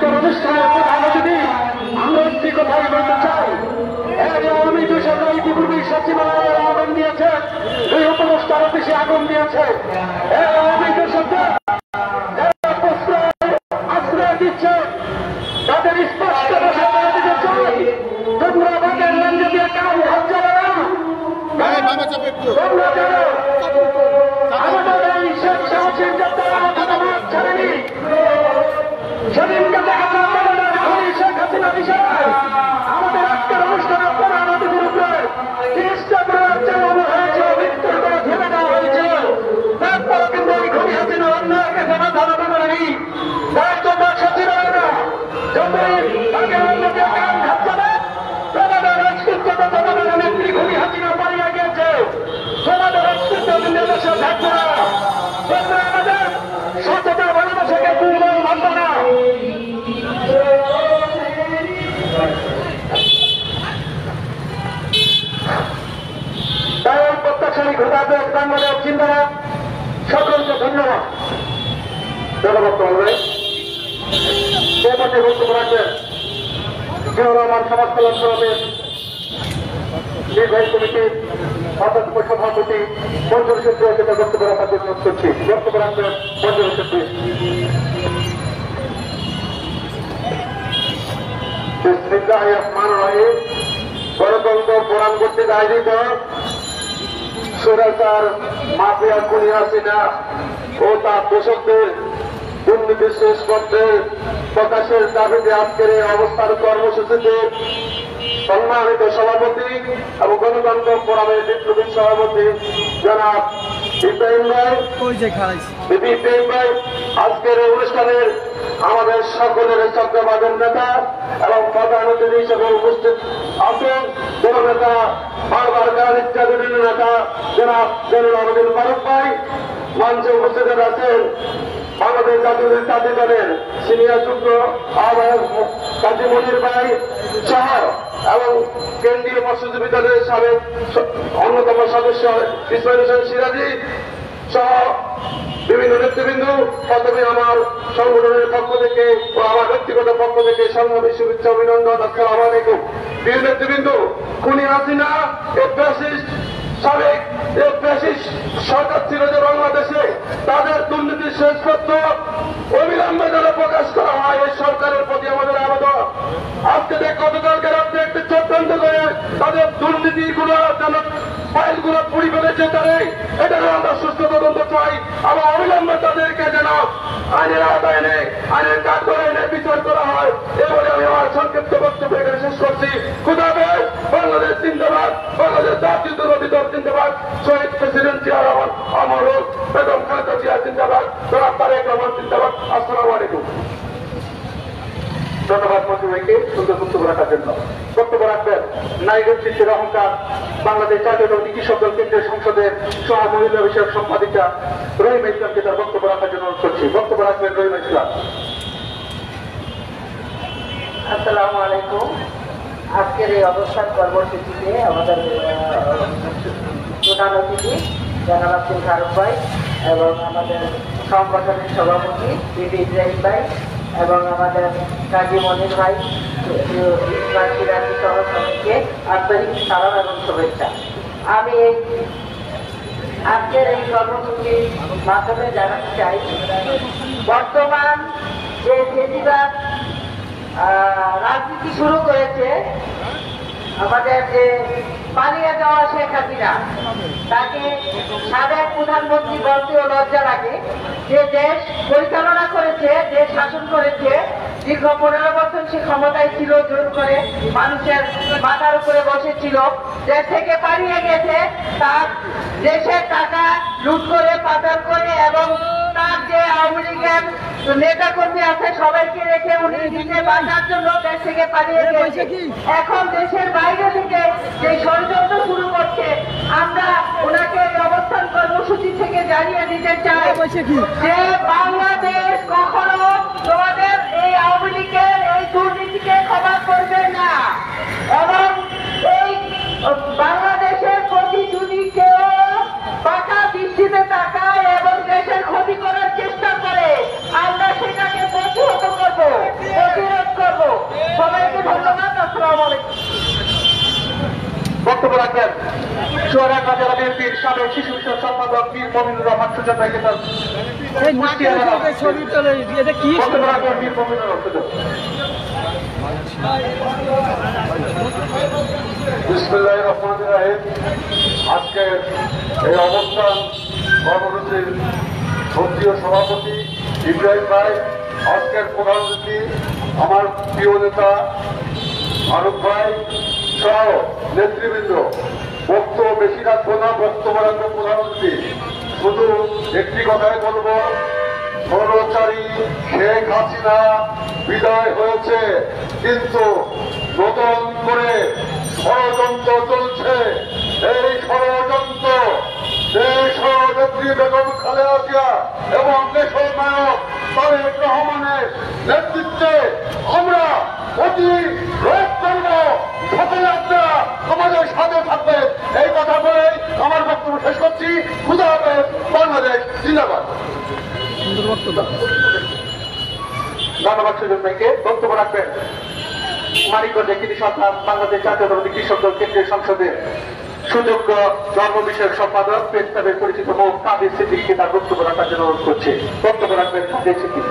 আজকের অনুষ্ঠানের প্রধান অতিথি আমরা একটি কথাই বলতে চাই। আওয়ামী দেশের ইতিপূর্বে সচিবালয়ে আগুন দিয়েছে, দুই উপদেষ্টার অফিসে আগুন দিয়েছে। আওয়ামী দেশের আশ্রয় দিচ্ছে, তাদের স্পষ্ট ভাষায় বলে দিতে চাই, তোমরা আমাদের লেনদেন দিয়ে কাম হাত যাবে না। তোমরা জানো আমাদের এই শেখ সাহসীর যাত্রা আমাদের মাঠ ছাড়েনি। সেদিনকে দেখা যায় শেখ হাসিনা বিষয় আমাদের আজকের অনুষ্ঠানের প্রধান অতিথির উপরে চেষ্টা করার চালানো হয়েছে, মৃত্যুর করে ঠেলে দেওয়া হয়েছে। তারপর কিন্তু এই ঘড়ি হাসিনা অন্যকে জানা ধারণা করেনি। তার জন্য সচিবালয়রা যতই তাকে অন্যকে কান খাচ্ছে না, তোমাদের রাজকীর্ত তোমাদের নেত্রী ঘড়ি হাসিনা পালিয়ে গিয়েছে। তোমাদের রাজকীর্ত দেশে থাকবে না। তোমরা আমাদের সততা ভালোবাসাকে দুর্বল ভাববে না। তাই প্রত্যাশালী ঘটাতে বাংলাদেশ জিন্দাবাদ। সকলকে ধন্যবাদ। বক্তব্য বক্তব্য রাখবেন জিয়াউর রহমান সমাজ কল্যাণ সমিতির নির্বাহী কমিটির অধ্যক্ষ সভাপতি মঞ্জুর সেত্রীকে বক্তব্য রাখার জন্য অনুরোধ করছি। বক্তব্য রাখবেন মঞ্জুর সেত্রী। গণতন্ত্র ফোরাম কর্তৃক আয়োজিত স্বৈরাচার মাফিয়া খুনি হাসিনা ও তার দোষকদের দুর্নীতি শেষ করতে প্রকাশের দাবিতে আজকের এই অবস্থান কর্মসূচিতে সম্মানিত সভাপতি এবং গণতন্ত্র ফোরামের বিপ্লবী সভাপতি জনাব ইব্রাহিম ভাই, আজকের এই অনুষ্ঠানের আমাদের সকলের চট্টগ্রামের নেতা এবং প্রধান অতিথি হিসেবে উপস্থিত আছেন নেতা বারবার গাড়ির বিভিন্ন নেতা জনাব জেনুল আবেদিন ফারুক ভাই, মঞ্চে উপস্থিত আছেন বাংলাদেশ জাতীয় দলের সিনিয়র যুগ্ম আহ্বায়ক কাজী মনির ভাই সহ এবং কেন্দ্রীয় মৎস্যজীবী দলের সাবেক অন্যতম সদস্য ইসমাইল হোসেন সিরাজি সহ বিভিন্ন নেতৃবৃন্দ। প্রথমে আমার সংগঠনের পক্ষ থেকে ও আমার ব্যক্তিগত পক্ষ থেকে সংগ্রামী শুভেচ্ছা অভিনন্দন। আসসালামু আলাইকুম। বিভিন্ন নেতৃবৃন্দ, খুনি হাসিনা সাবেক সরকার ছিল যে বাংলাদেশে, তাদের দুর্নীতির শেষপত্র অবিলম্বে যেন প্রকাশ করা হয়, এই সরকারের প্রতি আমাদের আবেদন। আজকে গতকালকে রাত্রে একটি চক্রান্ত করে তাদের দুর্নীতিগুলো যেন ফাইলগুলো পুড়ি ফেলেছে, তারাই এটা আমরা সুস্থ তদন্ত চাই এবং অবিলম্বে তাদেরকে যেন আইনের আওতায় এনে আইনের কাজ করে এনে বিচার করা হয়। এ বলে আমি আমার সংক্ষিপ্ত বক্তব্য এখানে শেষ করছি। খুদাহাফেজ। বাংলাদেশ জিন্দাবাদ, বাংলাদেশ জাতীয়তাবাদী দল জিন্দাবাদ, শহীদ প্রেসিডেন্ট জিয়া রহমান অমর হোক, বেগম খালেদা জিয়া জিন্দাবাদ, জনাব তারেক রহমান জিন্দাবাদ। আসসালামু আলাইকুম। ধন্যবাদ মন্ত্রী ভাইকে সুন্দর বক্তব্য রাখার জন্য। বক্তব্য রাখবেন নারীদের সৃষ্টির অহংকার বাংলাদেশ জাতীয়তাবাদী কৃষক দল কেন্দ্রীয় সংসদের সহ মহিলা বিষয়ক সম্পাদিকা রহিমা ইসলামকে তার বক্তব্য রাখার জন্য অনুরোধ করছি। বক্তব্য রাখবেন রহিমা ইসলাম। আসসালামু আলাইকুম। আজকের এই অবস্থান কর্মসূচিতে আমাদের প্রধান অতিথি জনাব আব্দুল ফারুক ভাই এবং আমাদের সংগঠনের সভাপতি বিবি ইব্রাহিম ভাই এবং আমাদের কাজী মনির ভাই সহ সবাইকে আন্তরিক সালাম এবং শুভেচ্ছা। আমি আজকের এই কর্মসূচির মাধ্যমে জানাতে চাই, বর্তমান যে ফেসিবাদ রাজনীতি শুরু করেছে, আমাদের যে পালিয়ে যাওয়া শেখ হাসিনা, তাকে সাবেক প্রধানমন্ত্রী বলতেও লজ্জা লাগে। যে দেশ পরিচালনা করেছে, দেশ শাসন করেছে, দীর্ঘ 15 বছর সে ক্ষমতায় ছিল, জোর করে মানুষের মাথার উপরে বসেছিল, দেশ থেকে পালিয়ে গেছে, তার দেশের টাকা লুট করে পাচার করে এবং তার যে আওয়ামী লীগের নেতা কর্মী আছে সবাইকে রেখে উনি নিজে বাঁচার জন্য দেশ থেকে পালিয়ে গেছে। এখন দেশের বাইরে থেকে যে ষড়যন্ত্র শুরু করছে, আমরা ওনাকে এই অবস্থান কর্মসূচি থেকে জানিয়ে দিতে চাই যে বাংলাদেশ কখনো তোমাদের এই আওয়ামী লীগের এই দুর্নীতিকে ক্ষমা করবে না এবং এই বাংলাদেশের প্রতি যদি কেউ বাঁকা দৃষ্টিতে তাকায় এবং দেশের ক্ষতি করার চেষ্টা করে, আমরা সেটাকে প্রতিহত করবো। চুয়াডাঙ্গা জেলা বিএনপির সাবেক শিশু বিষয়ক সম্পাদক বীর মমিনুর রহমান সুজন ভাইকে তার বীর মমিনুর রহমান। বিসমিল্লাহির রহমানির রহিম। আজকের এই অবস্থান কর্মসূচির সক্রিয় সভাপতি ইব্রাহিম ভাই, আজকের প্রধান অতিথি আমার প্রিয় নেতা ফারুক ভাই সহ নেতৃবৃন্দ। বক্তব্য বেশি রাখবো না, বক্তব্য রাখবো প্রধান অতিথি। শুধু একটি কথাই বলবো, স্বৈরাচারী শেখ হাসিনা বিদায় হয়েছে, কিন্তু নতুন করে ষড়যন্ত্র চলছে। এই ষড়যন্ত্র দেশ নেত্রী বেগম খালেদা জিয়া এবং দেশের নায়ক তারেক রহমানের নেতৃত্বে আমরা অতি রোধ করব। সকলে আপনারা আমাদের সাথে থাকবেন, এই কথা বলে আমার বক্তব্য শেষ করছি। খুদা হাফেজ, বাংলাদেশ জিন্দাবাদ। ধন্যবাদ সুজন ভাইকে। বক্তব্য রাখবেন মানিকগঞ্জ কৃষি সন্তান বাংলাদেশ জাতীয়তাবাদী কৃষক দল কেন্দ্রীয় সংসদের সুযোগ্য ধর্ম বিষয়ক সম্পাদক প্রেস ক্লাবের পরিচিত মুখ কাদের সিদ্দিককে তার বক্তব্য রাখার জন্য অনুরোধ করছে। বক্তব্য রাখবেন কাদের সিদ্দিক।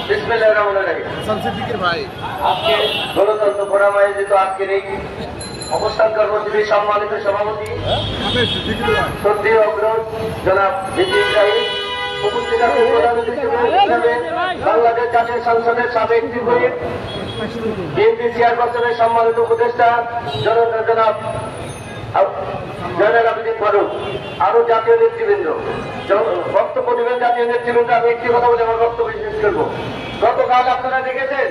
বিসমিল্লাহির রহমানির রহিম। আজকে গণতন্ত্র ফোরাম আয়োজিত আজকের এই অবস্থান কর্মসূচির সম্মানিত সভাপতি শ্রদ্ধেয় অগ্রজ জনাব জিতি ইব্রাহিম, উপস্থিত আছেন প্রধান অতিথি হিসেবে বাংলাদেশ জাতীয় সংসদের সাবেক হুইপ বিএনপি চেয়ারপারসনের সম্মানিত উপদেষ্টা জনাব জয়নাল আবেদিন ফারুক, আরো জাতীয় নেতৃবৃন্দ বক্তব্য দেবেন। জাতীয় নেতৃবৃন্দ আমি একটি কথা বলে আমার বক্তব্য শেষ করব। গতকাল আপনারা দেখেছেন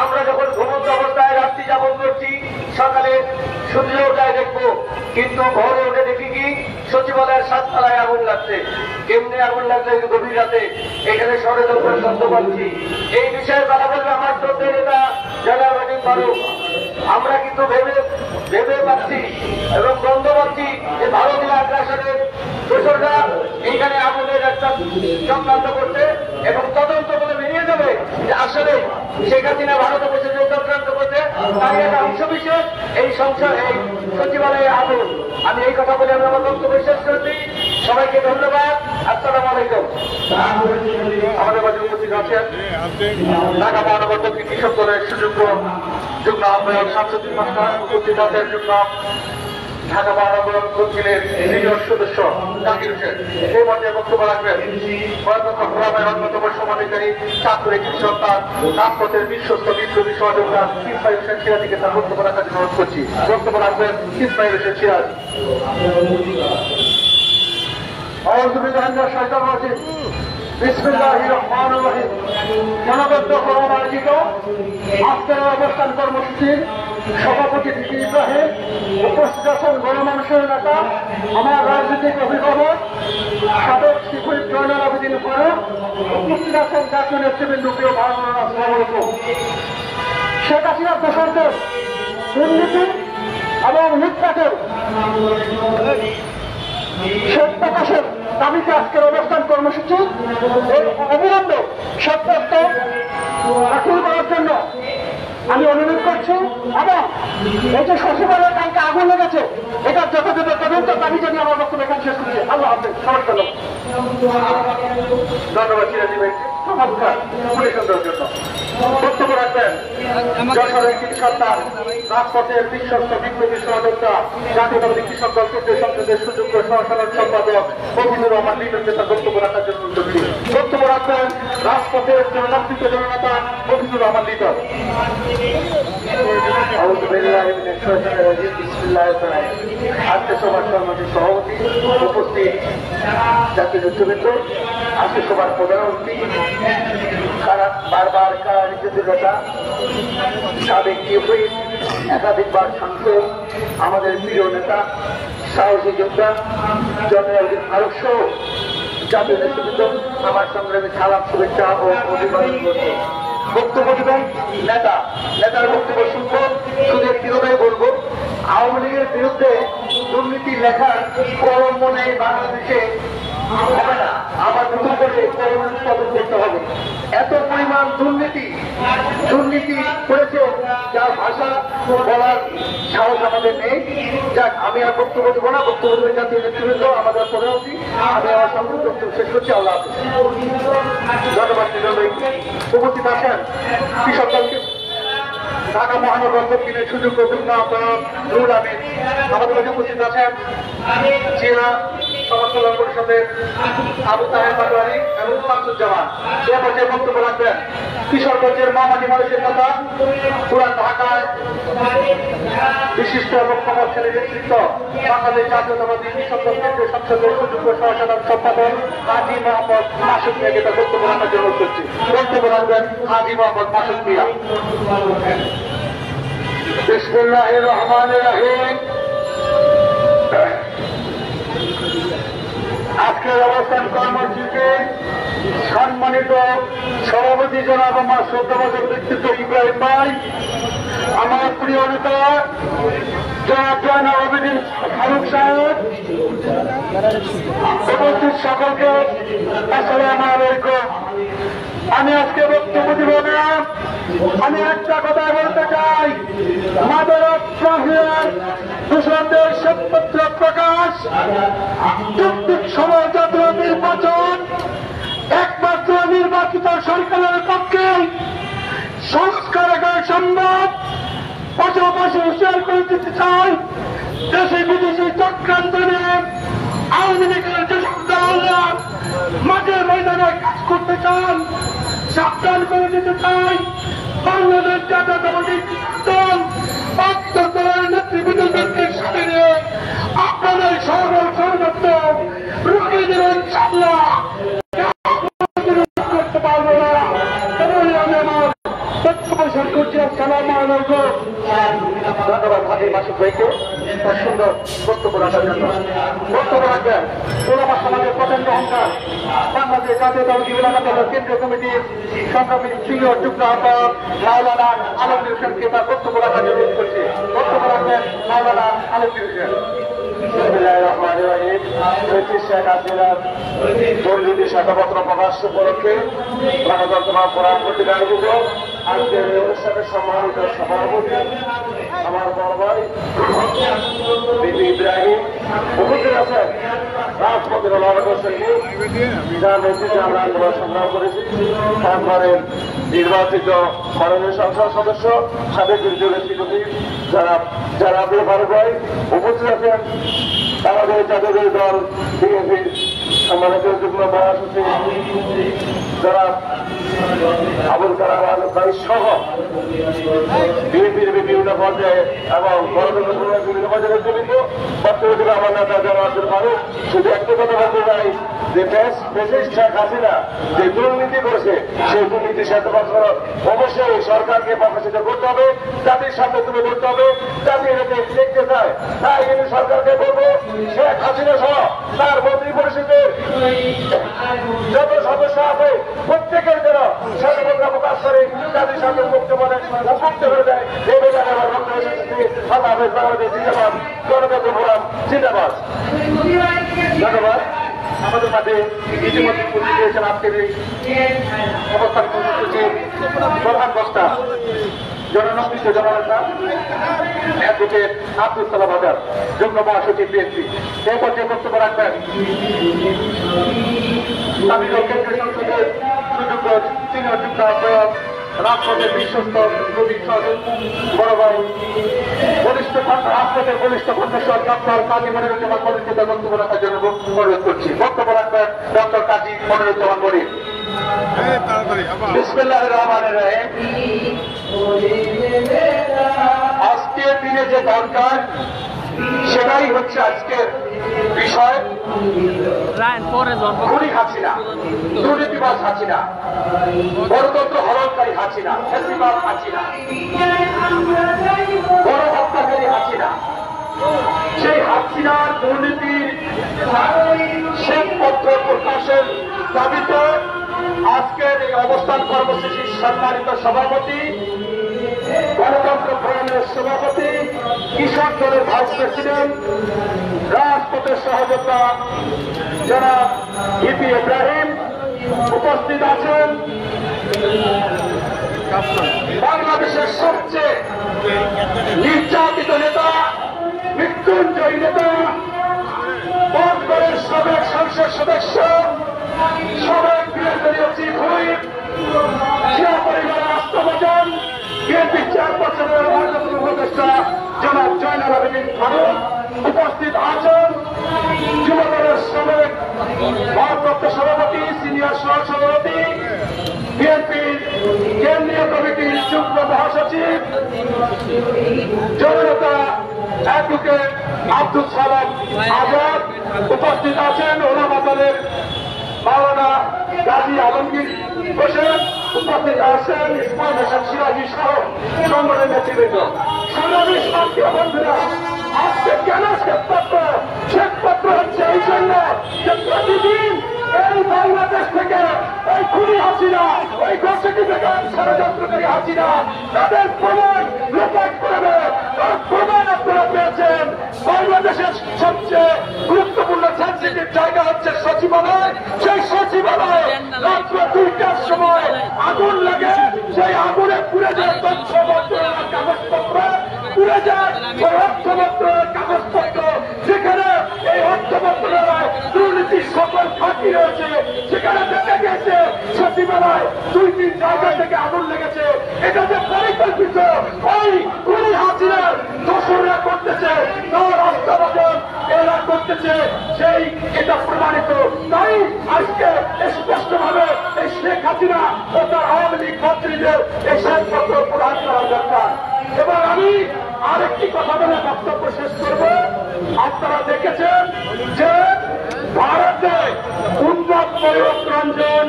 আমরা যখন ঘুমন্ত অবস্থায় রাত্রি যাপন করছি, সকালে সূর্য ওঠায় দেখবো, কিন্তু ভোরে উঠে দেখি কি সচিবালয়ের 7 তলায় আগুন লাগছে। কেমনে আগুন লাগছে গভীর রাতে, এখানে ষড়যন্ত্রের শব্দ পাচ্ছি। এই বিষয়ে কথা বলবে আমার শ্রদ্ধেয় নেতা জয়নাল আবেদিন ফারুক। আমরা কিন্তু ভেবে পাচ্ছি এবং গন্ধ পাচ্ছি যে ভারতীয় আগ্রাসনের দোষররা এইখানে আগুনের একটা চক্রান্ত করছে এবং তদন্ত করে বেরিয়ে যাবে যে আসলে শেখ হাসিনা ভারতে বসে যে চক্রান্ত করছে তার একটা অংশ বিশেষ এই সচিবালয়ে আগুন। আমি এই কথা বলে আমি আমার বক্তব্য শেষ করছি। সবাইকে ধন্যবাদ। আসসালামু আলাইকুম। আমাদের মাঝে উপস্থিত আছেন ঢাকা মহানগর দক্ষিণ কৃষক দলের সুযোগ্য যুগ্ম আহ্বায়ক শামসুদ্দিন মাস্টার, উপস্থিত আছেন যুগ্ম ঢাকা মহানগর দক্ষিণের সিনিয়র সদস্য জাকির হোসেন। এই পর্যায়ে বক্তব্য রাখবেন গণতন্ত্র ফোরামের অন্যতম সমাধিকারী ছাত্র একটি সন্তান রাজপথের বিশ্বস্ত বিপ্লবী সহযোগিতা ইসমাইল হোসেন সিরাজকে তার বক্তব্য রাখার জন্য অনুরোধ করছি। বক্তব্য রাখবেন ইসমাইল হোসেন সিরাজ। বিসমিল্লাহির রহমানির রহিম। গণতন্ত্র ফোরাম আয়োজিত আজকের অবস্থান কর্মসূচির সভাপতি জিতি ইব্রাহিম, উপস্থিত আছেন গণমানুষের নেতা আমার রাজনৈতিক অভিভাবক সাবেক হুইপ জয়নাল আবেদিন ফারুক, উপস্থিত আছেন জাতীয় নেতৃবৃন্দ, প্রিয় ভাই বোনেরা, আসসালামু আলাইকুম। শেখ হাসিনার দোষরদের দুর্নীতি এবং লুটপাটের শেষ প্রকাশের দাবিতে আজকের অবস্থান কর্মসূচি এই অবিলম্বে সত্যাস্ত দাখিল করার জন্য আমি অনুরোধ করছি এবং এই যে সচিবালয়ের কালকে আগুন লেগেছে এটার যথাযথ তদন্ত দাবি জানিয়ে আমার বক্তব্য এখানে শেষ করছি। আল্লাহ হাফেজ। ধন্যবাদ সিরাজি ভাইকে চমৎকার উপদেশন দেওয়ার জন্য। বক্তব্য রাখবেন যশোরের কৃষি সন্তান রাজপথের বিশ্বস্ত বিপ্লবী সহযোদ্ধা জাতীয়তাবাদী কৃষক দল কেন্দ্রীয় সংসদের সুযোগ্য সহসাধারণ সম্পাদক মফিজুর রহমান লিটনকে তার বক্তব্য রাখার জন্য অনুরোধ করছি। বক্তব্য রাখবেন রাজপথের জননেতৃত্ব জননেতা মফিজুর রহমান লিটন। আজকে সভার সম্মানিত সভাপতি, উপস্থিত জাতীয় নেতৃবৃন্দ, আজকে সভার প্রধান অতিথি বারবার কারানির্যাতিত নেতা সাবেক হুইপ একাধিকবার সাংসদ আমাদের প্রিয় নেতা সাহসী যোদ্ধা জয়নাল আবেদিন ফারুক সহ জাতীয় নেতৃবৃন্দ, আমার সংগ্রামী সালাম শুভেচ্ছা ও অভিবাদন করছি। বক্তব্য দেবেন নেতার বক্তব্য শুনবো। শুধু একটি কথাই বলবো, আওয়ামী লীগের বিরুদ্ধে দুর্নীতি লেখার কলম মনে বাংলাদেশে হবে না। আবার নতুন করে কলম উৎপাদন করতে হবে। এত পরিমাণ পরিমাণ দুর্নীতি করেছে যার ভাষা বলার সাহস আমাদের নেই। যাক, আমি আর বক্তব্য দেবো না, বক্তব্য দেবেন জাতীয় নেতৃবৃন্দ, আমাদের প্রধানমন্ত্রী। আমি আমার সংক্ষিপ্ত বক্তব্য শেষ করছি। আল্লাহ হাফেজ। ধন্যবাদ। উপস্থিত আছেন কৃষক দলকে ঢাকা মহানগর দক্ষিণের সুযোগ্য যুগ্ম আহ্বায়ক নুরুল আমিন, আমাদের মাঝে উপস্থিত আছেন জেলা সমাজ কল্যাণ পরিষদের আবু তাহের পাটোয়ারি এবং শামসুজ্জামান। এ পর্যায়ে বক্তব্য রাখবেন কিশোরগঞ্জের মামাটি মানুষের কথা, পুরান ঢাকায় বিশিষ্ট এবং প্রভাবশালী ব্যক্তিত্ব, বাংলাদেশ জাতীয়তাবাদী কৃষক দল কেন্দ্রীয় সংসদের সুযোগ্য সহসাধারণ সম্পাদক হাজী মোহাম্মদ মাসুদ মিয়াকে তার বক্তব্য রাখার জন্য অনুরোধ করছি। বক্তব্য রাখবেন হাজী মোহাম্মদ মাসুদ মিয়া। বিসমিল্লাহির রহমানির রহিম। আজকের অবস্থান কর্মসূচিতে সম্মানিত সভাপতি জনাব আমার শ্রদ্ধাভাজন ব্যক্তিত্ব ইব্রাহিম ভাই, আমার প্রিয় নেতা জনাব জয়নাল আবেদীন ফারুক সাহেব, উপস্থিত সকলকে আসসালামু আলাইকুম। আমি আজকে বক্তব্য দিব না, আমি একটা কথা বলতে চাই। মাদক মাফিয়ার দূষণদের শ্বেতপত্র প্রকাশ, যৌক্তিক সময় জাতীয় নির্বাচন একমাত্র নির্বাচিত সরকারের পক্ষে সংস্কার সম্ভব। পাশাপাশি শেয়ার করে দিতে চাই, দেশে বিদেশি চক্রান্ত নিয়ে আওয়ামী লীগের যেসব দলরা মাঠে ময়দানে কাজ করতে চান, সাবধান করে দিতে চাই। বাংলাদেশ জাতীয়তাবাদী দল দলের নেতৃবৃন্দকে সাথে নিয়ে আপনাদের সর্বত্র রুখে দেবেন ইনশাআল্লাহ। করতে পারবো না, তাহলে আমি আমার বক্তব্য শেষ করছি। আসসালামু আলাইকুম। ধন্যবাদ হাজী মাসুদ ভাইকে তার সুন্দর বক্তব্য রাখার জন্য। বক্তব্য রাখবেন ওলামা সমাজের প্রচন্ড অহংকার, বাংলাদেশ জাতীয়তাবাদী ওলামা দলের কেন্দ্রীয় কমিটির সংগ্রামী সিনিয়র যুগ্ম আহ্বায়ক মাওলানা আলমগীর হোসেনকে তার বক্তব্য রাখার জন্য অনুরোধ করছি। বক্তব্য রাখবেন মাওলানা আলমগীর হোসেন। শেখ হাসিনার দুর্নীতি শ্বেতপত্র প্রকাশ উপলক্ষে গণতন্ত্র ফোরাম কর্তৃক আয়োজিত আজকের এই অনুষ্ঠানের সম্মানিত সভাপতি আমার বড় ভাই বিপি ইব্রাহিম, উপস্থিত আছেন রাষ্ট্রপতির যার নেতৃত্বে আমরা আন্দোলন সংগ্রাম করেছি, সরকারের নির্বাচিত মাননীয় সংসদ সদস্য সাবেক বিরোধী যারা আব্দুল ফারুক ভাই, উপস্থিত আছেন আমাদের জাতীয় দল বিএনপির সম্মানিত যুগ্ম মহাসচিব যারা আবুল কালাম আজাদ ভাই সহ বিএনপির বিভিন্ন পর্যায়ে এবং গণতন্ত্র বিভিন্ন পর্যায়ে নেতৃবৃন্দ, বক্তব্য দেবে আমার নেতা যারা আব্দুল ফারুক। শুধু একটা কথা বলতে চাই যে শেখ হাসিনা যে দুর্নীতি করেছে সেই দুর্নীতি শ্বেতপত্র অবশ্যই সরকারকে প্রকাশিত করতে হবে, জাতির সামনে তুলে ধরতে হবে, জাতি এটাকে দেখতে চায়। তাই কিন্তু সরকারকে বলবো শেখ হাসিনা সহ তার মন্ত্রী পরিষদের যত সদস্য আছে প্রত্যেকের যেন শ্বেতপত্র প্রকাশ করে জাতির সামনে মুক্ত বলে উপযুক্ত হয়ে যায়। এই ব্যাপারে আমার বক্তব্য আল্লাহ হাফেজ। বাংলাদেশ জিন্দাবাদ, গণতন্ত্র ফোরাম জিন্দাবাদ। ধন্যবাদ। আমাদের মাঝে ইতিমধ্যে উপস্থিত হয়েছেন আজকের এই অবস্থান কর্মসূচির প্রধান বক্তা জননন্দিত জননেতা অ্যাডভোকেট আব্দুল সালাম আজাদ, যুগ্ম মহাসচিব বিএনপি। এই পর্যায়ে বক্তব্য রাখবেন কেন্দ্রীয় সংসদের সুযোগ্য সিনিয়র যুগ্ম আহ্বায়ক রাজপথের বিশ্বস্ত কবি বড় ভাই বলিষ্ঠ রাজপথের বলিষ্ঠ কণ্ঠস্বর ডক্টর কাজী মনিরুজ্জামান মনিরকে তার বক্তব্য রাখার জন্য অনুরোধ করছি। বক্তব্য রাখবেন ডক্টর কাজী মনিরুজ্জামান মনির। বিসমিল্লাহির রহমানির রহিম। আজকের দিনে যে দরকার সেটাই হচ্ছে আজকের বিষয়। খুনি হাসিনা, দুর্নীতিবাজ হাসিনা, গণতন্ত্র হরণকারী হাসিনা, ফ্যাসিবাদ হাসিনা, গণহত্যাকারী হাসিনা, সেই হাসিনার দুর্নীতির শ্বেতপত্র প্রকাশের দাবিতে আজকের এই অবস্থান কর্মসূচির সম্মানিত সভাপতি, গণতন্ত্র ফোরামের সভাপতি, কৃষক দলের ভাইস প্রেসিডেন্ট, রাজপথের সহযোদ্ধা জনাব বিপি ইব্রাহিম, উপস্থিত আছেন বাংলাদেশের সবচেয়ে নির্যাতিত নেতা, মৃত্যুঞ্জয়ী নেতা, বন্দরের সাবেক সংসদ সদস্য, সাবেক বিএনপির চিফ হুইপ, জিয়া পরিবারের আস্থাভাজন, বিএনপি চেয়ারপারসনের অন্যতম উপদেষ্টা জনাব জয়নাল আবেদীন ফারুক উপস্থিত আছেন। যুবদলের সাবেক ভারপ্রাপ্ত সভাপতি, সিনিয়র সহসভাপতি, বিএনপির কেন্দ্রীয় কমিটির যুগ্ম মহাসচিব, জননেতা অ্যাডভোকেট আব্দুল সালাম আজাদ উপস্থিত আছেন। ওলামা দলের মাওলানা গাজী আলমগীর হোসেন উপস্থিত আছেন। ইসমাইল হোসেন সিরাজি সহ সংগঠনের নেতৃবৃন্দ। সংগ্রামী সাথী বন্ধুরা, আজকে কেন শ্বেতপত্র হচ্ছে এই জন্য যে প্রতিদিন এই বাংলাদেশ থেকে ওই খুনি হাসিনা, ওই ঘোষিত ষড়যন্ত্রকারী হাসিনা তাদের প্রমাণ লোপাট করবে। তার প্রমাণ আপনারা পেয়েছেন। বাংলাদেশের সবচেয়ে গুরুত্বপূর্ণ সেন্সিটিভ জায়গা হচ্ছে সচিবালয়। সেই সচিবালয়ে রাত্র 2টার সময় আগুন লাগে। সেই আগুনে পুড়ে যায় তথ্য মন্ত্রণালয়ের কাগজপত্র, পুড়ে যায় ওই অর্থ মন্ত্রণালয়ের কাগজপত্র, যেখানে এই অর্থ মন্ত্রণালয় দুর্নীতির সকল ফাঁকি রয়েছে। সেখানে দেখা গেছে সচিবালয় 2-3 জায়গা থেকে আগুন লেগেছে। এটা যে পরিকল্পিত ওই খুনি হাসিনার দোসররা করতেছে, তার আস্থাভাজন এরা করতেছে, সেই এটা প্রমাণিত। তাই আজকে স্পষ্টভাবে এই শেখ হাসিনা ও তার আওয়ামী লীগ মন্ত্রীদের এই শ্বেতপত্র প্রদান করা দরকার। এবার আমি আরেকটি কথা বলে বক্তব্য শেষ করব। আপনারা দেখেছেন যে ভারতে উন্নত ময়ূক রঞ্জন,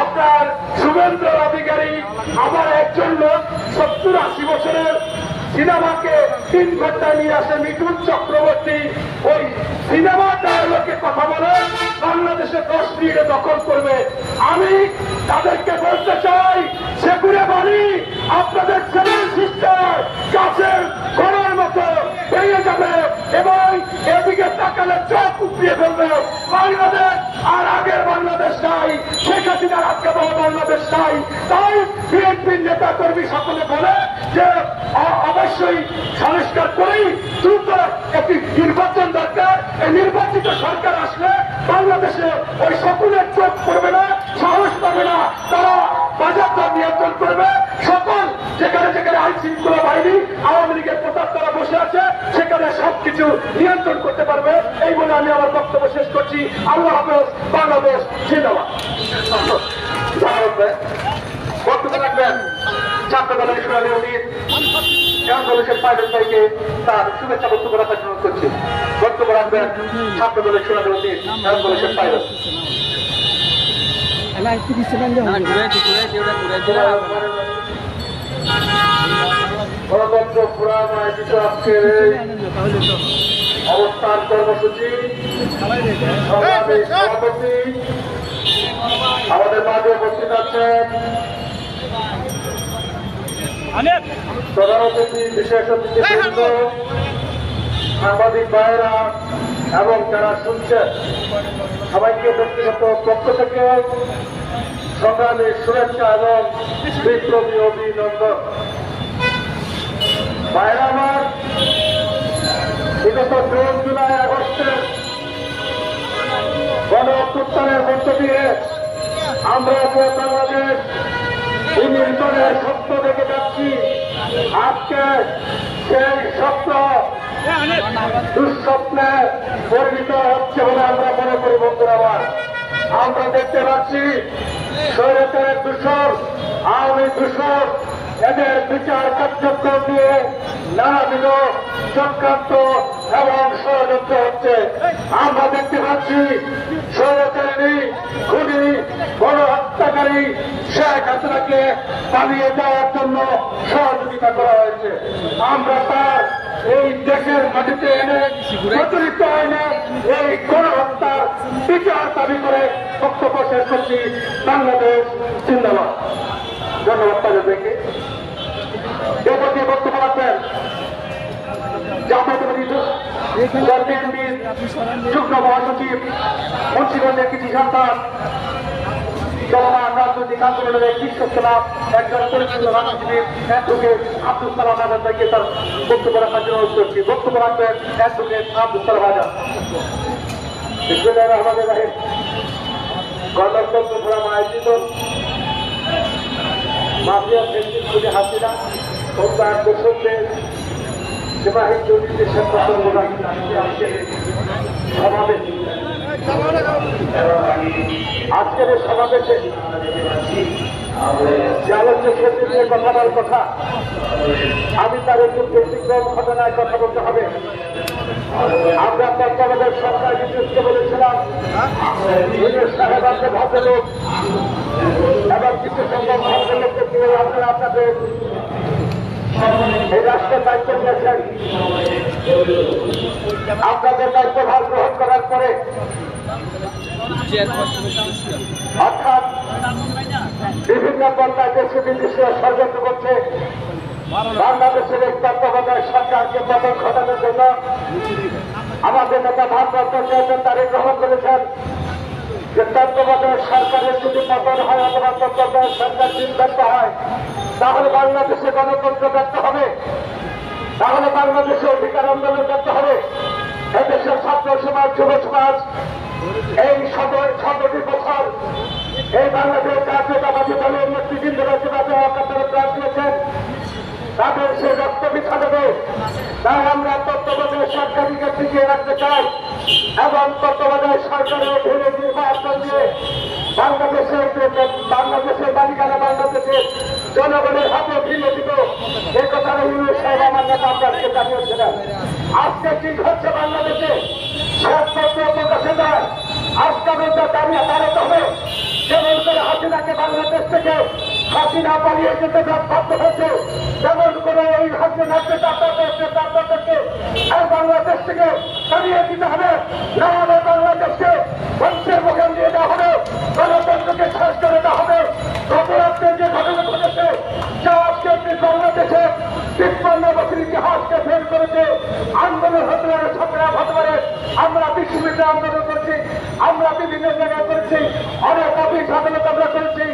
আপনার শুভেন্দ্র অধিকারী, আবার একজন লোক 70-80 বছরের সিনেমাকে 3 ঘন্টায় নিয়ে আসে মিঠুন চক্রবর্তী। ওই সিনেমা ডায়লগে কথা বলে বাংলাদেশে 10 মিনিটে দখল করবে। আমি তাদেরকে বলতে চাই, সেগুড়ে বাড়ি আপনাদের সেভেন সিস্টার গাছের ঘরের মতো ভেঙে যাবে এবং এদিকে তাকালে চোখ উপড়িয়ে ফেলবে। বাংলাদেশ আর আগের বাংলাদেশ নাই, শেখ হাসিনার আটকে দেওয়া বাংলাদেশ নাই। তাই বিএনপির নেতা কর্মী সকলে বলে যে অবশ্যই সংস্কার করেই দ্রুত একটি নির্বাচন দরকার। এই নির্বাচিত সরকার আসলে বাংলাদেশে ওই সকলের চোখ পড়বে না, সাহস পাবে না, তারা বাজার দর নিয়ন্ত্রণ করবে। সকল যেখানে যেখানে আইন শৃঙ্খলা বাহিনী আওয়ামী লীগের প্রতাপ তারা বসে আছে, সেখানে সবকিছু নিয়ন্ত্রণ করতে পারবে। এই বলে আমি আমার বক্তব্য শেষ করছি। আল্লাহ হাফেজ। বাংলাদেশ জিন্দাবাদ। বক্তব্য রাখবেন ছাত্র দলের সোনালী অতীত কংগ্রেসের পাইলট ভাইকে তার শুভেচ্ছা বক্তব্য রাখার জন্য করছি। বক্তব্য রাখবেন ছাত্র দলের সোনালী অতীত কংগ্রেসের পাইলট। গণতন্ত্র ফোরাম আয়োজিত আজকের এই অবস্থান কর্মসূচি সংগ্রামী সভাপতি আমাদের মাঝে উপস্থিত আছেন প্রধান অতিথি, বিশেষ অতিথিবৃন্দ, সাংবাদিক ভাইয়েরা এবং যারা শুনছেন সবাইকে ব্যক্তিগত পক্ষ থেকে সংগ্রামী শুভেচ্ছা এবং বিপ্লবী অভিনন্দন। ভাইয়েরা আমার, বিগত জুন, জুলাই, আগস্টের গণ অভ্যুত্থানের মধ্য দিয়ে আমরা যে বাংলাদেশ বিনির্মাণের স্বপ্ন দেখে যাচ্ছি, আজকে সেই স্বপ্ন দুঃস্বপ্নে পরিণত হচ্ছে বলে আমরা মনে করি। বন্ধুরা আমার, আমরা দেখতে পাচ্ছি স্বৈরাচারের দূষণ, আওয়ামী দূষণ, এদের বিচার কার্যক্রম নিয়ে নানাবিধ চক্রান্ত এবং ষড়যন্ত্র হচ্ছে। আমরা দেখতে পাচ্ছি স্বৈরাচারী খুনি গণহত্যাকারী শেখ হাসিনাকে পালিয়ে যাওয়ার জন্য সহযোগিতা করা হয়েছে। আমরা তার এই দেশের মাটিতে এনে প্রচলিত আইনে এই গণহত্যার বিচার দাবি করে বক্তব্য শেষ করছি। বাংলাদেশ জিন্দাবাদ। ধন্যবাদ। তাদেরকে এরপর বক্তব্য রাখবেন জাতীয়তাবাদী বিএনপির যুগ্ম মহাসচিব, মুন্সিগঞ্জের কৃষি সন্তান, রাজনৈতিক আন্দোলনের শীর্ষ ছিলাম একজন পরিচিত রাজনীতিবিদ অ্যাডভোকেট আব্দুল সালাম আজাদ থেকে তার বক্তব্য রাখার জন্য অনুরোধ করছি। বক্তব্য রাখবেন অ্যাডভোকেট আব্দুল সালাম আজাদ। বিসমিল্লাহির রহমানির রহিম। গণতন্ত্র ফোরাম আয়োজিত মাফিয়া ফেসিস্ট হাসিনা ও তার দোষকদের সীমাহীন দুর্নীতির সমাবেশ, আজকের এই সমাবেশে যে আলোচ্য ক্ষেত্রে নিয়ে কথা বলার কথা, আমি তার একটু ব্যতিক্রম ঘটনায় কথা বলতে হবে। আমরা তত্ত্বাবধায়ক সরকার বিশেষকে বলেছিলাম সাহেব আপনি ভদ্রলোক এবং কিছু সংখ্যক ভদ্রলোককে দিয়ে আপনারা আপনাদের এই রাষ্ট্রের দায়িত্ব নিয়েছেন। আপনাদের দায়িত্বভার গ্রহণ করার পরে অর্থাৎ বিভিন্ন বন্যায় দেশে বিদেশে ষড়যন্ত্র করছে বাংলাদেশের এই তত্ত্বাবধায়ক সরকারকে পতন ঘটানোর জন্য আমাদের নেতা ভারপ্রাপ্ত চেয়ারম্যান তারেক রহমান বলেছেন যে তত্ত্বাবধায়ক সরকারের যদি পতন হয় অথবা তত্ত্বাবধায়ক সরকার যদি ব্যর্থ হয় তাহলে বাংলাদেশে গণতন্ত্র ব্যর্থ হবে, তাহলে বাংলাদেশে অধিকার আন্দোলন ব্যর্থ হবে। এদেশের ছাত্র সমাজ, যুব সমাজ এই ১৭টি বছর এই বাংলাদেশ জাতীয়তাবাদী দলের নেতৃবৃন্দরা যেভাবে অকাতরে প্রাণ দিয়েছেন তাদের সে রক্ত বিছা দেবে। তাই আমরা তত্ত্বাবধায়ক সরকারকে টিকিয়ে রাখতে চাই এবং তত্ত্বাবধায়ক সরকারের অধীনে নির্বাচন দিয়ে বাংলাদেশের মালিকানা বাংলাদেশের জনগণের হাতে ফিরে দিত। এই কথা ইউনুস সাহেব আমার নেতা আপনাকে জানিয়েছিলেন। আজকে কি হচ্ছে বাংলাদেশে শেষপত্র প্রকাশে যায়, আজকে দাঁড়িয়ে দাঁড়াতে হবে। যেমন করে হাসিনাকে বাংলাদেশ থেকে হাসিনা পালিয়ে যেতে বাধ্য হয়েছে, যেমন করে এই হাসিনাকে আপনাদেরকে বাংলাদেশ থেকে সরিয়ে দিতে হবে, না হলে বাংলাদেশকে বংশের মুখে নিয়ে দেওয়া হবে, গণতন্ত্রকে শেষ করে দেওয়া হবে। গত রাত্রে যে ঘটনা ঘটেছে যা আজকে বাংলাদেশে ৫৩ বছর ইতিহাসকে ফেল করেছে, আন্দোলন হতে পারে, সংগ্রাম হতে পারে। আমরা বিশ্ববিদ্যালয়ে আন্দোলন করছি, আমরা বিভিন্ন জায়গায় করেছি, অনেক অফিস আদালত আমরা করেছি,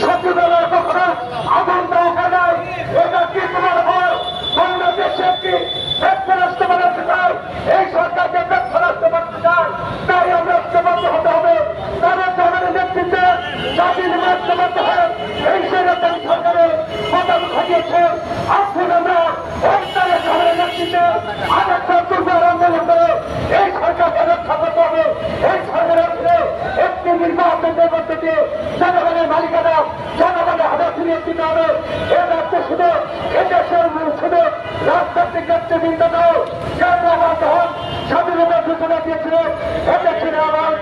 সচিবালয় কখনো আগুন দেওয়া নাই। এটা কি তোমার হয়? বাংলাদেশে কি ব্যর্থ রাষ্ট্র বানাতে চাই? এই সরকারকে ব্যর্থ রাষ্ট্র বানাতে চাই, তাই আমরা ঐক্যবদ্ধ হতে হবে। তাদের জনের নেতৃত্বে জাতির ঐক্যবদ্ধ হয়ে এই সেরকম সরকারের পতন ঘটিয়েছে। আসুন আমরা ওইটারে জনের নেতৃত্বে আরেকটা দুর্বার আন্দোলন করে এই সরকারকে রক্ষা করতে হবে। এই সরকারের অধীনে একটি নির্বাচনের মধ্যে দিয়ে জনগণের মালিকানা জনগণের হাতে ফিরিয়ে দিতে হবে। এ রাজ্যে শুধু এদেশের শুধু রাজনৈতিক নেতৃবৃন্দ নয়, যারা আমার তখন স্বাধীনতার সূচনা দিয়েছিল এদেশের আমার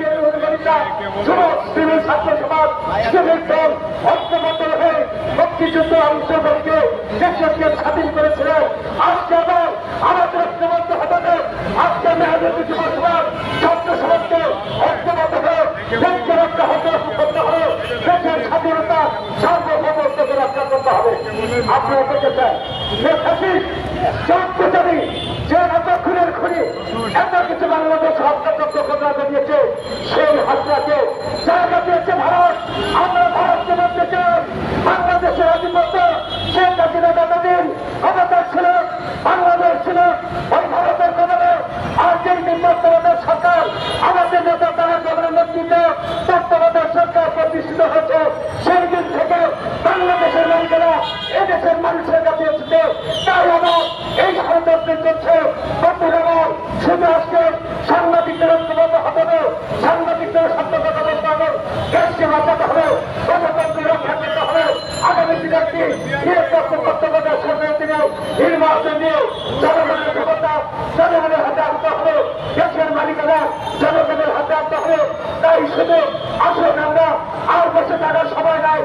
যুবক সিভিল ছাত্র সমাজ সিভিল দল ঐক্যবদ্ধ হয়ে মুক্তিযুদ্ধ অংশগ্রহণকে দেশকে স্বাধীন করেছিলেন। আজকে আবার আমাদের ঐক্যবদ্ধ হতে হবে। আজকে মেহনতি যুব সমাজ ছাত্র সমাজকে ঐক্যবদ্ধ হয়ে দেশকে রক্ষা করতে হবে, দেশের স্বাধীনতা সার্বভৌমত্বকে রক্ষা করতে হবে। আপনারা দেখেছেন যে এত খুনের খুনি এত কিছু বাংলাদেশ হত্যাযজ্ঞ ঘটনা দিয়েছে, সেই হত্যাকে জায়গা দিয়েছে ভারত। আমরা ভারতকে বলতে চাই বাংলাদেশের আধিপত্য শেখ হাসিনা যতদিন ক্ষমতা ছিল, বাংলাদেশ ছিল ওই ভারতের কবলে। আর যেই তত্ত্বাবধায়ক সরকার আমাদের নেতা তারা কবলের নেতৃত্বে তত্ত্বাবধায়ক সরকার প্রতিষ্ঠিত হয়েছে, সেই দিন থেকে বাংলাদেশের মানুষেরা এদেশের মানুষের কাছে এসেছে। তাই আমার এই ষড়যন্ত্র চলছে। বন্ধুরা শুধু আজকে সাংবাদিকদের ঐক্যবদ্ধ হতে হবে, সাংবাদিকদের সত্য কথা বলতে হবে, দেশকে বাঁচাতে হবে, গণতন্ত্র রক্ষা করতে হবে। আগামী দিনে একটি তত্ত্বাবধায়ক সরকারের দিনে নির্বাচন দিয়ে জনগণের ক্ষমতা জনগণের হাতে আনতে হবে, দেশের মালিকানা জনগণের হাতে আনতে হবে। তাই শুধু আসুন আমরা আর বসে থাকার সময় নাই।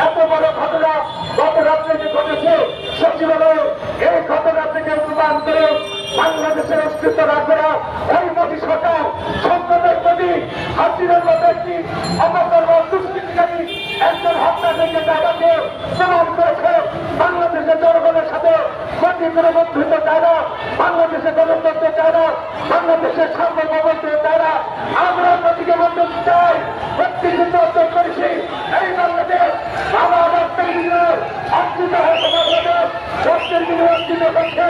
এত বড় ঘটনা গত রাত্রে যে ঘটেছে সচিবালয়ে, এই ঘটনা থেকে প্রমাণ করে বাংলাদেশের অস্তিত্ব রাখবে না ওই মোদী সরকার। সংকটের মোদী হাসিনার মতো একটি অপকর্ম দুষ্কৃতিকারী একজন হত্যা থেকে জায়গাকে প্রমাণ করেছে। বাংলাদেশের জনগণের সাথে মোদী কোনো বন্ধুত্ব চায় না, বাংলাদেশের গণতন্ত্র চায় না, বাংলাদেশের সার্বভৌমত্ব চায় না। আমরা মোদীকে বন্ধুত্ব চাই, মুক্তিযুদ্ধ অর্জন করেছি। এই বাংলাদেশ আমার রক্তের বিনিময়ে অর্জিত হয়েছে বাংলাদেশ, রক্তের বিনিময়ে অর্জিত হচ্ছে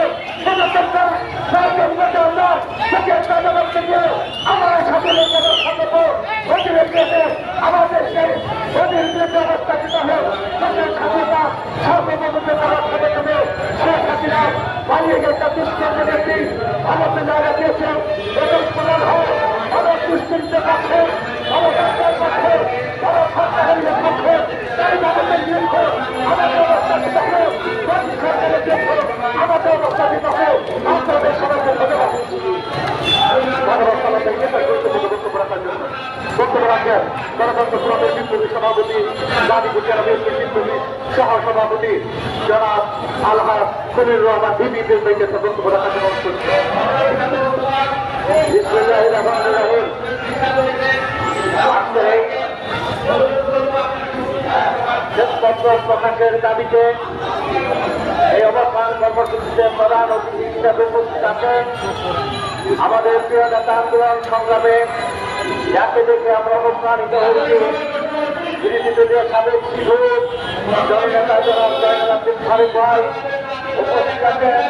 আমার সকলের সতর্ক প্রতিবেশীতে আমাদের সেই অধীর অবস্থাপিত হোক স্বাধীনতা সর্বভৌমত্ব করার সাথে সাথে শেখ হাসিনা পালিয়ে গেছে দুষ্কর্ম ব্যক্তি আমাদের জায়গা দিয়েছে এবং প্রধান হয় আমার দুষ্কৃতের পক্ষে আমার সরকারের পক্ষে আমার সরকারের পক্ষে আমাদের বিরুদ্ধে আমাদের অবস্থাপিত হোক সরকারের বিরুদ্ধে আমাদের অবস্থাপিত হোক আপনাদের সবাইকে ধন্যবাদ। বক্তব্য রাখেন গণতন্ত্র ফোরামের বিপ্লবী সভাপতি গাজীপুর জেলা বিএনপির বিপ্লবী সহ সভাপতি জনাব আলহাজ খলিল রহমান ভিপিদের থেকে বক্তব্য রাখার জন্য অনুরোধ করছি। বিসমিল্লাহির রহমানির রহিম। শ্বেতপত্র প্রকাশের দাবিতে এই অবস্থান কর্মসূচিতে প্রধান অতিথি হিসেবে উপস্থিত আছেন আমাদের প্রিয় নেতা আন্দোলন সংগ্রামে যাকে দেখে আমরা অনুপ্রাণিত হয়েছি বিরোধীদের সাবেক শিশু জননেতা জনাব জয়নুল আবদিন ফারুক ভাই উপস্থিত আছেন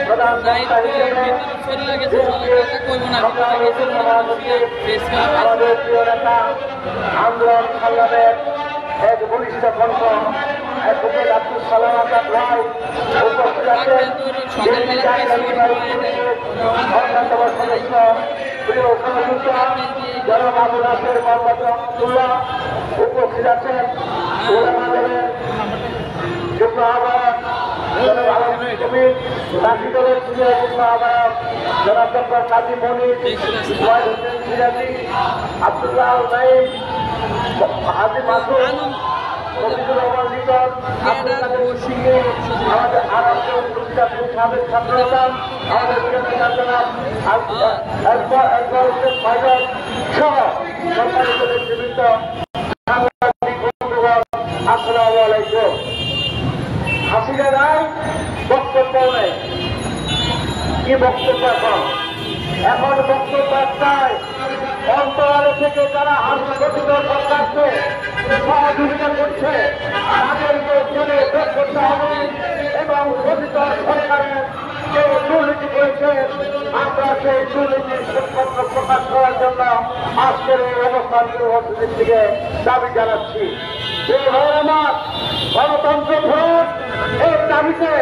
প্রধান বক্তা হিসেবে আমাদের প্রিয় নেতা আন্দোলন সংগ্রামের এক বলিষ্ঠ কণ্ঠ অ্যাডভোকেট আব্দুল সালাম আজাদ ভাই উপস্থিত আছেন অন্যতম সদস্য প্রিয় সহযোগিতা জনাব আবুল নাসের মোহাম্মদ রহমতুল্লাহ উপস্থিত আছেন ওলামাদের যুগ্ম আহ্বায়ক জনাব আলমগীর কবির, চাকরি দলের সিনিয়র যুগ্ম আহ্বায়ক জনাব ডক্টর কাজী মনির, ইসমাইল হোসেন সিরাজি, আব্দুল্লাহ আল নাইম, হাজি মাসুদ, মফিজুর রহমান লিটন, আব্দুল কাদের সিংহে, আমাদের আরামপুর সাবেক ছাত্রনেতা আমাদের জনাব আকবর হোসেন ফাইজাল সহ সম্মানিত নেতৃবৃন্দ, সাংবাদিক বন্ধুগণ, আসসালামু আলাইকুম। হাসিনা নাই, বক্তব্য নেই। কি বক্তব্য এখন বক্তব্য একটাই, অন্তরালে থেকে যারা গঠিত সরকারকে সহযোগিতা করছে তাদেরকে জেলে বের করতে হবে এবং গঠিত সরকারের যে দুর্নীতি করেছে আমরা সেই দুর্নীতির সত্যত্ব প্রকাশ করার জন্য আজকের এই অবস্থান কর্মসূচির থেকে দাবি জানাচ্ছি। এই আমার গণতন্ত্র ফোরাম এই দাবিতে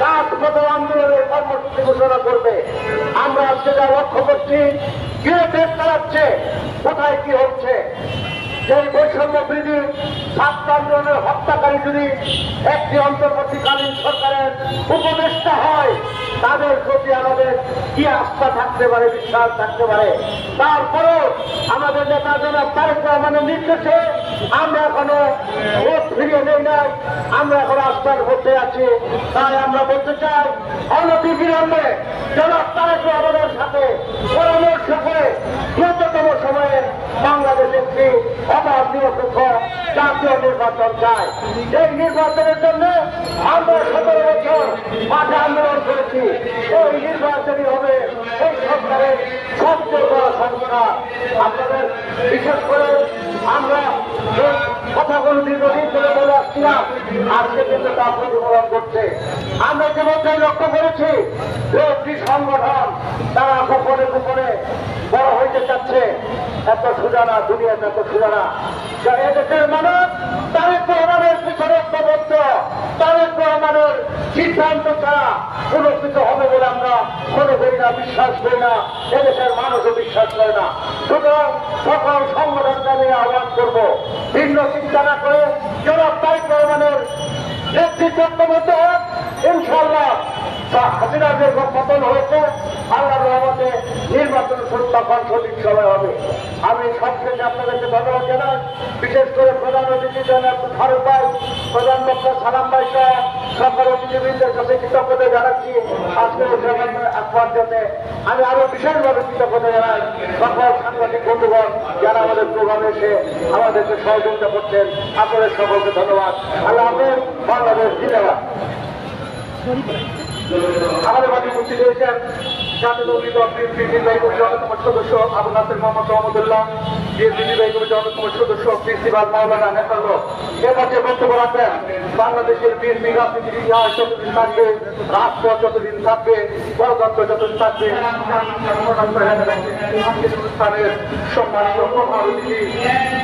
রাজপথ আন্দোলনের কর্মসূচি ঘোষণা করবে। আমরা সেটা লক্ষ্য করছি, কে দেশ চালাচ্ছে, কোথায় কি হচ্ছে। সেই বৈষম্য বিরোধী ছাত্র আন্দোলনের হত্যাকারী যদি একটি অন্তর্বর্তীকালীন সরকারের উপদেষ্টা হয় তাদের প্রতি আমাদের কি আস্থা থাকতে পারে, বিশ্বাস থাকতে পারে। তারপরেও আমাদের নেতা জনাব তারেক রহমানের নির্দেশে আমরা এখনো ভোট ফিরিয়ে নেই নাই, আমরা এখন আস্থার ভোটে আছি। তাই আমরা বলতে চাই অনতি বিলম্বে জনাব তারেক রহমানের সাথে পরামর্শ করে দ্রুততম সময়ে বাংলাদেশ একটি অবাধ নিরপেক্ষ জাতীয় নির্বাচন চাই। এই নির্বাচনের জন্য আমরা 17 বছর মাঠে আন্দোলন করেছি। এই নির্বাচনই হবে এই সরকারের সবচেয়ে বড় সংস্কার। আপনাদের বিশেষ করে আমরা এই কথাগুলো দীর্ঘদিন ধরে বলে আসছিলাম, আজকে কিন্তু তা প্রতিফলন করছে। আমরা ইতিমধ্যে লক্ষ্য করেছি যে একটি সংগঠন তারা গোপনে গোপনে বড় হইতে চাচ্ছে। এত সোজা না, দুনিয়াতে এত সোজা না। এদেশের মানুষ তারেক রহমানের পিছনে ঐক্যবদ্ধ, তারেক রহমানের সিদ্ধান্ত ছাড়া কোনো কিছু হবে বলে আমরা মনে করি না, বিশ্বাস করি না, এদেশের মানুষও বিশ্বাস করে না। সুতরাং সকল সংগঠনকে আমি আহ্বান করব, ভিন্ন চিন্তা না করে জনাব তারেক রহমানের নেতৃত্ব মধ্যে হোক। ইনশাআল্লাহ হাসিনার যে পতন হয়েছে আল্লাহর রহমতে নির্বাচন তখন সঠিক সময় হবে। আমি সবশেষে আপনাদেরকে ধন্যবাদ জানাই, বিশেষ করে প্রধান অতিথি জনাব ফারুক ভাই, প্রধান বক্তা সালাম ভাই সহ সকল অতিথিবৃন্দের কাছে কৃতজ্ঞতা জানাচ্ছি আজকের আসবার জন্য। আমি আরো বিশেষভাবে কৃতজ্ঞতা জানাই সকল সাংবাদিক বন্ধুগণ যারা আমাদের প্রোগ্রামে এসে আমাদেরকে সহযোগিতা করছেন। আপনাদের সকলকে ধন্যবাদ। আল্লাহ হাফেজ। বাংলাদেশ জিন্দাবাদ। আমাদের মাঝে উপস্থিত হয়েছেন জাতীয় দল বিএনপির নির্বাহী কমিটির অন্যতম সদস্য আবুল নাসের মোহাম্মদ রহমতুল্লাহ, বিএনপি নির্বাহী কমিটির অন্যতম সদস্য প্রিন্সিপাল মাওলানা নেতালো এ পর্যায়ে বক্তব্য রাখবেন। বাংলাদেশের বিএনপি রাজনীতির ইতিহাস যতদিন থাকবে, রাষ্ট্র যতদিন থাকবে, গণতন্ত্র যতদিন থাকবে, অনুষ্ঠানের সম্মানিত প্রধান অতিথি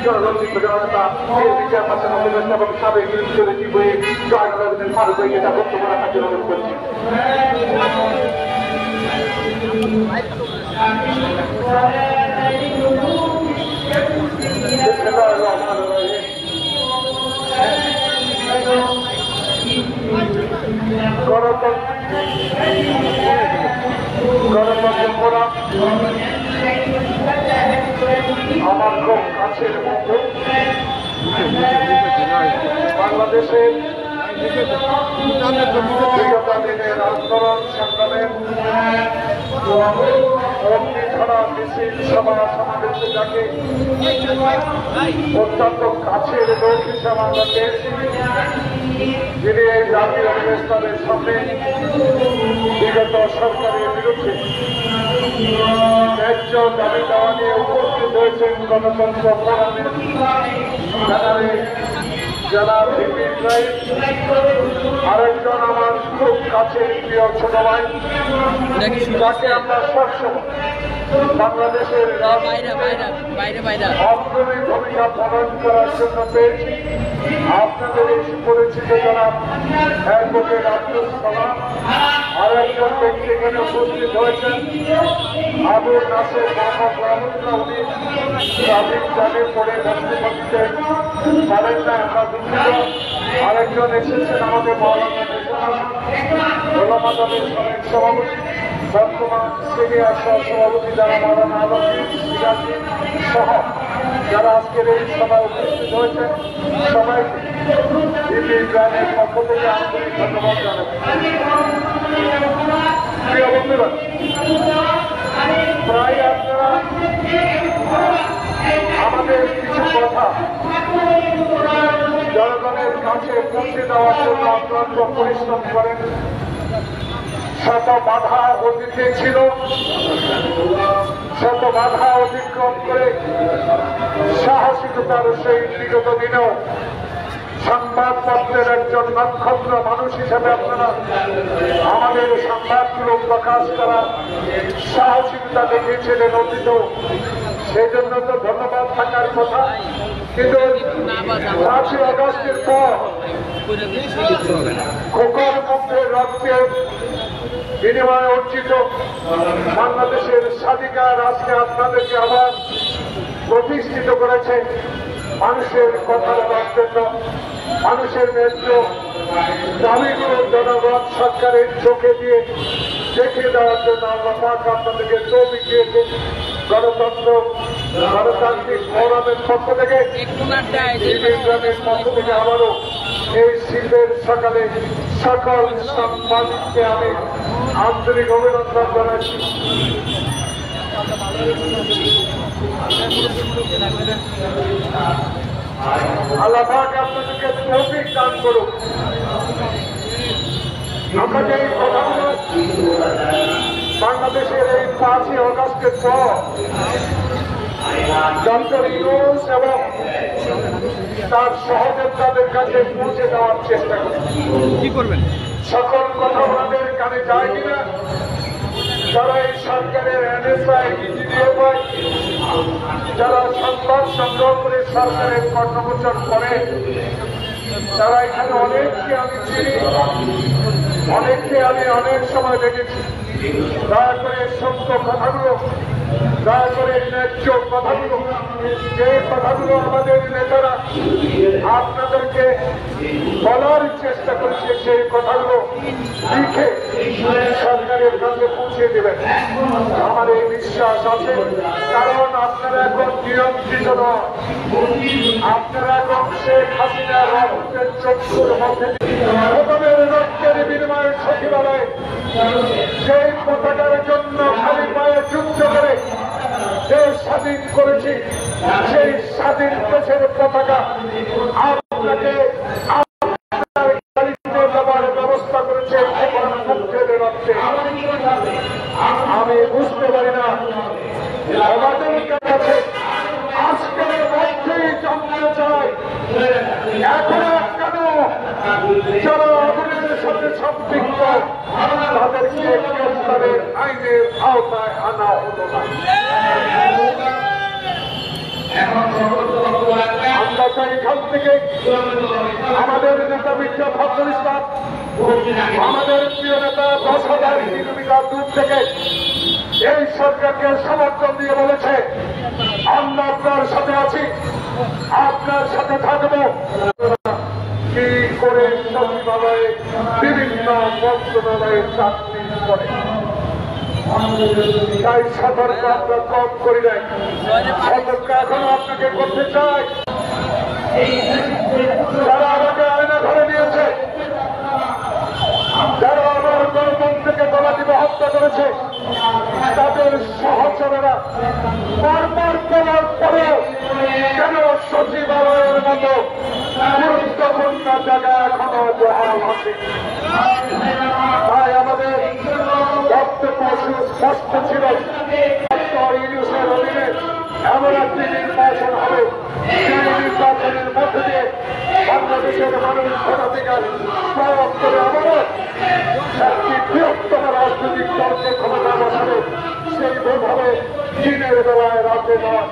জনরঞ্জিত জননেতা বিএনপি চেয়ারপারসন এবং সাবেক বিরোধী বই জয়নুল ফারুক এটা বক্তব্য রাখার জন্য অনুরোধ করছি। আমার খুব কাছের বন্ধু বাংলাদেশের বিগত দিনের আন্দোলন সংগ্রামের অগ্নিধারা মিছিল সভা সমাবেশে যাকে অত্যন্ত কাছের লোক হিসাবে আমরা পেয়েছি, যিনি এই জাতীয় ইসলামের সামনে বিগত সরকারের বিরুদ্ধে ন্যায্য দাবি দেওয়া নিয়ে উপস্থিত হয়েছেন গণতন্ত্র ফোরামের জেলা ভিপি আরেকজন আমার খুব কাছের প্রিয় ছোট ভাই, যাকে আমরা সবসময় বাংলাদেশের অগ্রণী ভূমিকা পালন করার জন্য পেয়েছি। আপনাদের এই সুপরিচিত যারা অ্যাডভোকেট আব্দুল সালাম, আরেকজন ব্যক্তি এখানে উপস্থিত হয়েছেন আবু নাসের মোহাম্মদ রহমতুল্লাহ, উনি ট্রাফিক জ্যামে পড়ে বসতে পারেন না, আমরা দুঃখিত। আরেকজন এসেছেন আমাদের মৌলানা ওলামা দলের সাবেক সভাপতি, বর্তমান সিনিয়র সভাপতি যারা মৌলানা আলমগীর সিরাজি সহ যারা আজকের এই সভায় উপস্থিত হয়েছেন, সবাইকে বিপি গ্রামের পক্ষ থেকে আন্তরিক ধন্যবাদ জানাচ্ছি। প্রিয় বন্ধুরা, প্রায় আপনারা আমাদের কিছু কথা জনগণের কাছে পৌঁছে দেওয়ার জন্য অত্যন্ত পরিশ্রম করেন। শত বাধা অতীতে ছিল, শত বাধা অতিক্রম করে সাহসিকতার সহিত বিগত দিনেও সংবাদপত্রের একজন নক্ষত্র মানুষ হিসেবে আপনারা আমাদের সংবাদগুলো প্রকাশ করার সাহসিকতা দেখিয়েছিলেন অতীত, সেই জন্য তো ধন্যবাদ থাকার কথা। কিন্তু 5ই আগস্টের পর খোকার মধ্যে রক্তের বিনিময়ে অর্জিত বাংলাদেশের স্বাধিকার আজকে আপনাদেরকে আবার প্রতিষ্ঠিত করেছে মানুষের কথা বলার জন্য, মানুষের ন্যায্য দাবিগুলো জনগণ সরকারের চোখে দিয়ে দেখে দেওয়ার জন্য আল্লাহ পাক আপনাদেরকে তৌফিক দিয়েছে। গণতান্ত্রিক ফোরামের পক্ষ থেকে, ইংরেজদের পক্ষ থেকে আবারও এই শীতের সকালে সকল সাংবাদিককে আমি আন্তরিক অভিনন্দন জানাচ্ছি। আল্লাহ পাক আপনাদেরকে তৌফিক দান করুন। আমরা যে এই কথাগুলো বাংলাদেশের এই 5ই আগস্টের পর ডক্টর ইউনূস এবং তার সহযোদ্ধাদের কাছে পৌঁছে দেওয়ার চেষ্টা করি। কি করবেন? সকল কথা ওনাদের কানে যায় কিনা, যারা এই সরকারের NSI DDFI যারা সংবাদ সংগ্রহ করে সরকারের কর্ণগোচর করে, তারা এখানে অনেককে আমি চিনি, অনেককে আমি অনেক সময় দেখেছি। দয়া করে সত্য কথাগুলো, দয়া করে ন্যায্য কথাগুলো, যে কথাগুলো আমাদের নেতারা আপনাদেরকে বলার চেষ্টা করছে, সেই কথাগুলো লিখে সরকারের কাছে পৌঁছে দেবেন আমার এই বিশ্বাস আছে। কারণ আপনারা এখন নিয়ন্ত্রিত নয়, আপনারা এখন শেখ হাসিনা রাজনীতির চক্ষুর মধ্যে রক্তের বিনিময়ে সচিবালয় সেই পতাকার জন্য খালি পায়ে যুদ্ধ করে দেশ স্বাধীন করেছি, সেই স্বাধীন দেশের পতাকা আপনাকে দেওয়ার ব্যবস্থা করেছে রক্তে। আমি বুঝতে পারি না আমাদের কাছে আজকে যারা আন্দোলনের সাথে সম্পৃক্ত তাদেরকে গ্রেফতারের আইনের আওতায় আনা হলো না। আমরা চাই এখান থেকে আমাদের নেতা মির্জা ফখরুল ইসলাম, আমাদের প্রিয় নেতা 10,000 কিলোমিটার দূর থেকে এই সরকারকে সমর্থন দিয়ে বলেছে আমরা আপনার সাথে আছি, আপনার সাথে থাকবো। কি করে সচিবালয়ে বিভিন্ন মন্ত্রণালয়ের চাকরি করে তাই সতর্ক আমরা কম করি নাই, সতর্ক এখনো আপনাকে করতে চাই। যারা আমাকে আয়না ধরে নিয়েছে, যারা আমার গণতন্ত্রকে গলা টিপে হত্যা করেছে, তাদের সহচরেরা বারবার বলার পরেও কেন সচিবালয়ের মতো গুরুত্বপূর্ণ জায়গা এখনো বহাল আছে। তাই আমাদের বক্তব্য সুস্পষ্ট ছিল, ইউনিসের অধীনে এমন একটি নির্বাচন হবে সেই নির্বাচনের মধ্যে দিয়ে বাংলাদেশের মানুষ ভোটাধিকার প্রয়োগ করে আবারও একটি বৃহত্তম রাজনৈতিক দলকে ক্ষমতা বসাবে, সেই ভোট হবে দিনের বেলায় রাতে নয়।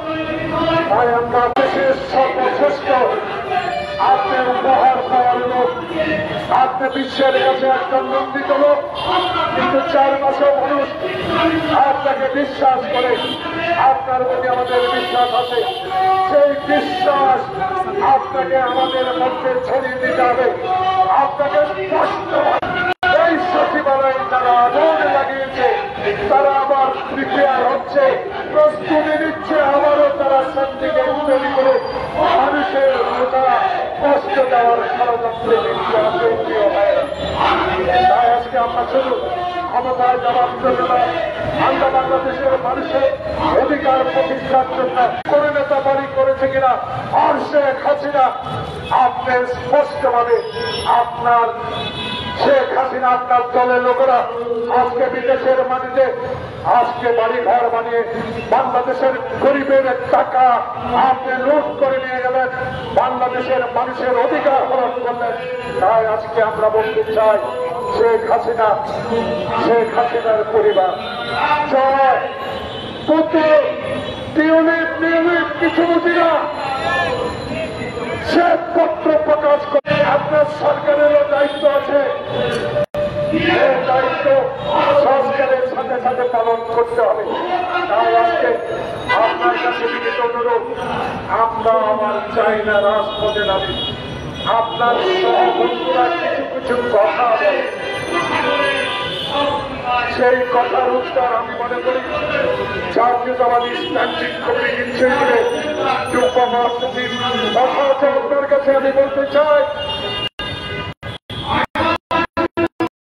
তাই আমরা দেশের সর্বশ্রেষ্ঠ আপনার উপহার পাওয়ার লোক, আপনি বিশ্বের কাছে একজন নন্দিত লোক, কিন্তু 4 মাসেও মানুষ আপনাকে বিশ্বাস করে, আপনার প্রতি আমাদের বিশ্বাস আছে। সেই বিশ্বাস আপনাকে আমাদের মধ্যে ছড়িয়ে দিতে হবে। আপনাকে স্পষ্ট এই সচিবালয়ে যারা আগুন লাগিয়েছে তারা আবার প্রিপেয়ার হচ্ছে, প্রস্তুতি নিচ্ছে, আবারও তারা শান্তিকে তৈরি করে মানুষের তারা কষ্ট দেওয়ার ষড়যন্ত্রে লিপ্ত আছে। তাই আজকে আমরা শুধু ক্ষমতায় যাওয়ার জন্য আমরা বাংলাদেশের মানুষের অধিকার প্রতিষ্ঠার জন্য করে নেতা বাড়ি করেছে কিনা আর শেখ হাসিনা আপনি স্পষ্টভাবে আপনার শেখ হাসিনা আপনার দলের লোকেরা আজকে বিদেশের মাটিতে আজকে বাড়ি ঘর বানিয়ে বাংলাদেশের গরিবের টাকা আপনি লুট করে নিয়ে গেলেন, বাংলাদেশের মানুষের অধিকার হরণ করলেন। তাই আজকে আমরা বলতে চাই শেখ হাসিনা, শেখ হাসিনার পরিবার জয় পুতুল টিউলিপ নিউলিপ কিছু বুঝি না, সে পত্র প্রকাশ করে আপনার সরকারেরও দায়িত্ব আছে, এই দায়িত্ব সংস্কারের সাথে সাথে পালন করতে হবে। তাই আজকে আপনার কাছে বিনীত অনুরোধ, আমরা আমার চাই না রাজপথে নামি, আপনার সহবন্ধুরা কিছু কিছু কথা বলে, সেই কথার উত্তর আমি মনে করি জাতীয়তাবাদী স্ট্যান্ডিং কমিটি হিসেবে যুব মহাসচিব আপনার কাছে আমি বলতে চাই